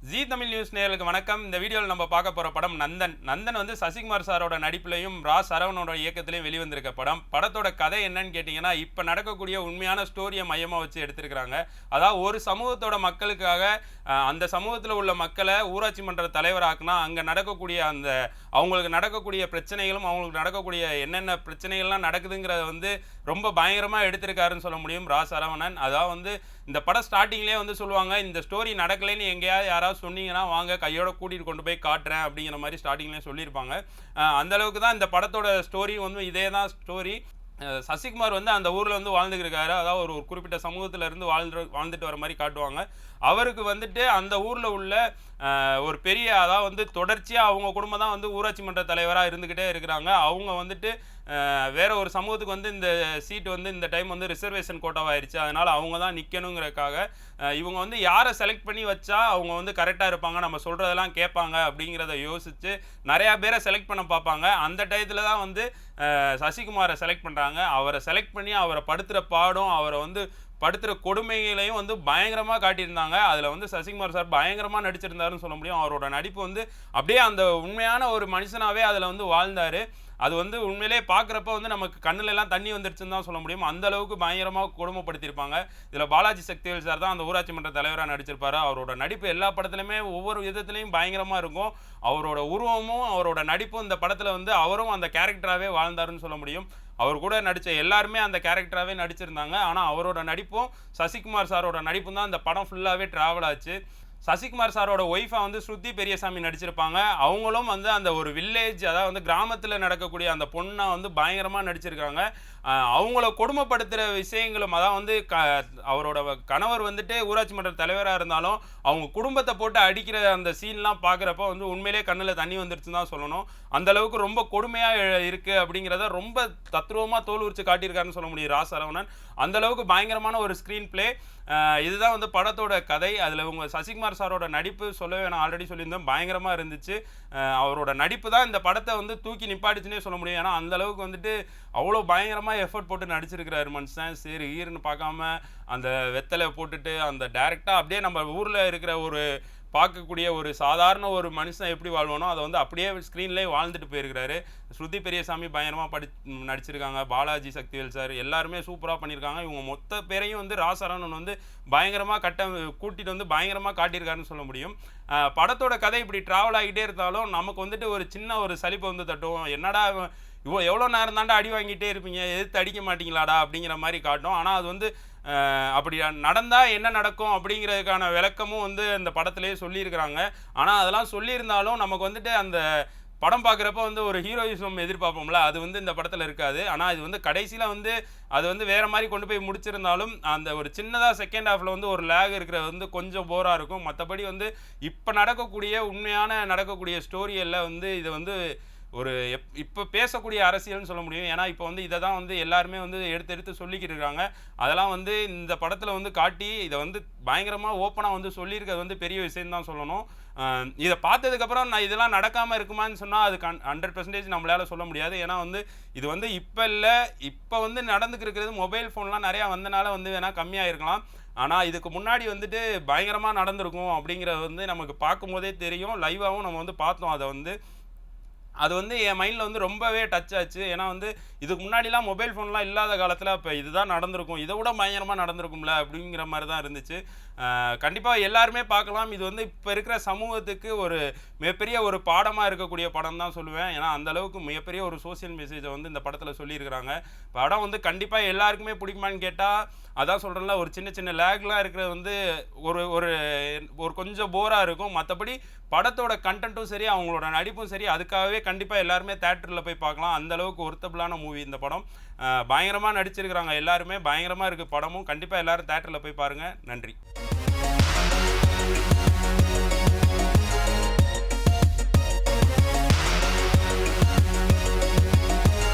ஜீ Tamil news நேயர்களுக்கு வணக்கம். இந்த வீடியோவில் நம்ம பார்க்க போகிற படம் நந்தன். நந்தன் வந்து சசிகுமார் சாரோட நடிப்புலையும் சரவணனோட இயக்கத்திலையும் வெளிவந்திருக்க படம். படத்தோட கதை என்னன்னு கேட்டிங்கன்னா, இப்போ நடக்கக்கூடிய உண்மையான ஸ்டோரியை மையமாக வச்சு எடுத்திருக்கிறாங்க. அதாவது ஒரு சமூகத்தோட மக்களுக்காக அந்த சமூகத்தில் உள்ள மக்களை ஊராட்சி மன்ற தலைவராக்குனா அங்கே நடக்கக்கூடிய அவங்களுக்கு நடக்கக்கூடிய பிரச்சனைகளும் அவங்களுக்கு நடக்கக்கூடிய என்னென்ன பிரச்சனைகள்லாம் நடக்குதுங்கிறத வந்து ரொம்ப பயங்கரமாக எடுத்திருக்காருன்னு சொல்ல முடியும் சரவணன். அதாவது வந்து இந்த படம் ஸ்டார்டிங்லேயே வந்து சொல்லுவாங்க, இந்த ஸ்டோரி நடக்கலைன்னு எங்கேயாவது யாராவது சொன்னீங்கன்னா வாங்க கையோட கூட்டிகிட்டு கொண்டு போய் காட்டுறேன் அப்படிங்கிற மாதிரி ஸ்டார்டிங்லேயே சொல்லியிருப்பாங்க. அந்தளவுக்கு தான் இந்த படத்தோட ஸ்டோரி வந்து இதே தான் ஸ்டோரி. சசிகுமார் வந்து அந்த ஊரில் வந்து வாழ்ந்துக்கிருக்காரு. அதாவது ஒரு குறிப்பிட்ட சமூகத்தில் இருந்து வாழ்ந்துட்டு வர மாதிரி காட்டுவாங்க. அவருக்கு வந்துட்டு அந்த ஊரில் உள்ள ஒரு பெரிய அதாவது வந்து தொடர்ச்சியாக அவங்க குடும்பம் தான் வந்து ஊராட்சி மன்ற தலைவராக இருந்துக்கிட்டே இருக்கிறாங்க. அவங்க வந்துட்டு வேற ஒரு சமூகத்துக்கு வந்து இந்த சீட்டு வந்து இந்த டைம் வந்து ரிசர்வேஷன் கோட்டாவாயிருச்சு. அதனால் அவங்க தான் நிற்கணுங்கிறதுக்காக இவங்க வந்து யாரை செலக்ட் பண்ணி வச்சா அவங்க வந்து கரெக்டாக இருப்பாங்க, நம்ம சொல்கிறதெல்லாம் கேட்பாங்க அப்படிங்கிறத யோசித்து நிறையா பேரை செலக்ட் பண்ண பார்ப்பாங்க. அந்த டயத்தில் தான் வந்து சசிகுமாரை செலக்ட் பண்ணுறாங்க. அவரை செலக்ட் பண்ணி அவரை படுத்துகிற பாடம், அவரை வந்து படுத்துகிற கொடுமைகளையும் வந்து பயங்கரமாக காட்டியிருந்தாங்க. அதில் வந்து சசிகுமார் சார் பயங்கரமாக நடிச்சிருந்தாருன்னு சொல்ல முடியும். அவரோட நடிப்பு வந்து அப்படியே அந்த உண்மையான ஒரு மனுஷனாகவே அதில் வந்து வாழ்ந்தார். அது வந்து உண்மையிலே பார்க்குறப்ப வந்து நமக்கு கண்ணுலெல்லாம் தண்ணி வந்துருச்சுன்னு தான் சொல்ல முடியும். அந்த அளவுக்கு பயங்கரமாக கொடுமைப்படுத்தியிருப்பாங்க. இதில் பாலாஜி சக்திவேல் சார் தான் அந்த ஊராட்சி மன்ற தலைவராக நடிச்சிருப்பாரு. அவரோட நடிப்பு எல்லா படத்துலையுமே ஒவ்வொரு விதத்துலையும் பயங்கரமாக இருக்கும். அவரோட உருவமும் அவரோட நடிப்பும் இந்த படத்தில் வந்து அவரும் அந்த கேரக்டராகவே வாழ்ந்தாருன்னு சொல்ல முடியும். அவர் கூட நடித்த எல்லாருமே அந்த கேரக்டராகவே நடிச்சிருந்தாங்க. ஆனால் அவரோட நடிப்பும் சசிகுமார் சாரோட நடிப்பும் தான் அந்த படம் ஃபுல்லாகவே ட்ராவல் ஆச்சு. சசிகுமார் சாரோட ஒய்ஃபை வந்து ஸ்ருதி பெரியசாமி நடிச்சிருப்பாங்க. அவங்களும் வந்து அந்த ஒரு வில்லேஜ், அதாவது வந்து கிராமத்தில் நடக்கக்கூடிய அந்த பொண்ணை வந்து பயங்கரமாக நடிச்சிருக்காங்க. அவங்கள கொடுமைப்படுத்துகிற விஷயங்களும், அதாவது வந்து அவரோட கணவர் வந்துட்டு ஊராட்சி மன்ற தலைவராக இருந்தாலும் அவங்க குடும்பத்தை போட்டு அடிக்கிற அந்த சீன்லாம் பார்க்குறப்ப வந்து உண்மையிலே கண்ணில் தண்ணி வந்துருச்சுன்னு தான் சொல்லணும். அந்தளவுக்கு ரொம்ப கொடுமையாக இருக்குது அப்படிங்கிறத ரொம்ப தத்ரூபமாக தோல் உரிச்சு காட்டியிருக்காருன்னு சொல்ல முடியும் சரவணன். அந்தளவுக்கு பயங்கரமான ஒரு ஸ்க்ரீன் பிளே. இதுதான் வந்து படத்தோட கதை. அதில் இவங்க சசிகுமார் சாரோட நடிப்பு சொல்லவே நான் ஆல்ரெடி சொல்லியிருந்தேன், பயங்கரமாக இருந்துச்சு. அவரோட நடிப்பு தான் இந்த படத்தை வந்து தூக்கி நிப்பாட்டுச்சுன்னே சொல்ல முடியும். ஏன்னா அந்தளவுக்கு வந்துட்டு அவ்வளோ பயங்கரமாக எஃபர்ட் போட்டு நடிச்சிருக்கிறாரு மனுஷன். சரி ஈர்னு பார்க்காம அந்த வெத்தலை போட்டுட்டு அந்த டைரெக்டாக அப்படியே நம்ம ஊரில் இருக்கிற ஒரு பார்க்கக்கூடிய ஒரு சாதாரண ஒரு மனுஷன் எப்படி வாழ்வானோ அதை வந்து அப்படியே ஸ்க்ரீன்லேயே வாழ்ந்துட்டு போயிருக்கிறாரு. ஸ்ருதி பெரியசாமி பயங்கரமாக நடிச்சிருக்காங்க. பாலாஜி சக்திவேல் சார் எல்லாருமே சூப்பராக பண்ணியிருக்காங்க. இவங்க மொத்த பேரையும் வந்து சரவணன் வந்து பயங்கரமாக கூட்டிகிட்டு வந்து பயங்கரமாக காட்டியிருக்காருன்னு சொல்ல முடியும். படத்தோட கதை இப்படி ட்ராவல் ஆகிட்டே இருந்தாலும் நமக்கு வந்துட்டு ஒரு சின்ன ஒரு சலிப்பை வந்து தட்டும். என்னடா எவ்வளோ நேரம் தாண்டா அடி வாங்கிட்டே இருப்பீங்க, எதிர்த்து அடிக்க மாட்டீங்களாடா அப்படிங்கிற மாதிரி காட்டும். ஆனால் அது வந்து அப்படி நடந்தால் என்ன நடக்கும் அப்படிங்கிறதுக்கான விளக்கமும் வந்து அந்த படத்துலேயே சொல்லியிருக்கிறாங்க. ஆனால் அதெல்லாம் சொல்லியிருந்தாலும் நமக்கு வந்துட்டு அந்த படம் பார்க்குறப்ப வந்து ஒரு ஹீரோயிசம் எதிர்பார்ப்போம்ல, அது வந்து இந்த படத்தில் இருக்காது. ஆனால் இது வந்து கடைசியில் வந்து அது வந்து வேறு மாதிரி கொண்டு போய் முடிச்சிருந்தாலும் அந்த ஒரு சின்னதாக செகண்ட் ஹாஃபில் வந்து ஒரு லேக் இருக்கிறது வந்து கொஞ்சம் போராக இருக்கும். மற்றபடி வந்து இப்போ நடக்கக்கூடிய ஸ்டோரியெல்லாம் வந்து இதை வந்து ஒரு இப்போ பேசக்கூடிய அரசியல்னு சொல்ல முடியும். ஏன்னா இப்போ வந்து இதை தான் வந்து எல்லாருமே வந்து எடுத்து சொல்லிக்கிட்டு இருக்காங்க. அதெல்லாம் வந்து இந்த படத்தில் வந்து காட்டி இதை வந்து பயங்கரமாக ஓப்பனாக வந்து சொல்லியிருக்கிறது வந்து பெரிய விஷயம்தான் சொல்லணும். இதை பார்த்ததுக்கப்புறம் நான் இதெல்லாம் நடக்காமல் இருக்குமான்னு சொன்னால் அது 100% நம்மளால் சொல்ல முடியாது. ஏன்னா வந்து இது வந்து இப்போ இல்லை, இப்போ வந்து நடந்துக்கிருக்கிறது மொபைல் ஃபோன்லாம் நிறையா வந்தனால வந்து வேணால் கம்மியாக இருக்கலாம். ஆனால் இதுக்கு முன்னாடி வந்துட்டு பயங்கரமாக நடந்திருக்கும் அப்படிங்கிறது வந்து நமக்கு பார்க்கும்போதே தெரியும். லைவாகவும் நம்ம வந்து பார்த்தோம். அது வந்து என் மைண்டில் வந்து ரொம்பவே டச் ஆச்சு. ஏன்னா வந்து இதுக்கு முன்னாடிலாம் மொபைல் ஃபோன்லாம் இல்லாத காலத்தில் இப்போ இதுதான் நடந்திருக்கும், இதை விட பயங்கரமாக நடந்திருக்கும்ல அப்படிங்கிற மாதிரி தான் இருந்துச்சு. கண்டிப்பாக எல்லாருமே பார்க்கலாம். இது வந்து இப்போ இருக்கிற சமூகத்துக்கு ஒரு மிகப்பெரிய ஒரு பாடமாக இருக்கக்கூடிய படம் தான் சொல்லுவேன். ஏன்னா அந்தளவுக்கு மிகப்பெரிய ஒரு சோசியல் மெசேஜை வந்து இந்த படத்தில் சொல்லியிருக்கிறாங்க. படம் வந்து கண்டிப்பாக எல்லாருக்குமே பிடிக்குமான்னு கேட்டால் அதான் சொல்கிறேன்ல, ஒரு சின்ன சின்ன லேக்லாம் இருக்கிறது வந்து ஒரு ஒரு கொஞ்சம் போராக இருக்கும். மற்றபடி படத்தோட கண்டென்ட்டும் சரி, அவங்களோட நடிப்பும் சரி, அதுக்காகவே கண்டிப்பாக எல்லாருமே தேட்டரில் போய் பார்க்கலாம். அந்தளவுக்கு ஒர்த்தபிளான மூவி இந்த படம். பயங்கரமாக நடிச்சிருக்கிறாங்க எல்லாருமே, பயங்கரமாக இருக்குது படமும். கண்டிப்பாக எல்லோரும் தேட்டரில் போய் பாருங்கள். நன்றி.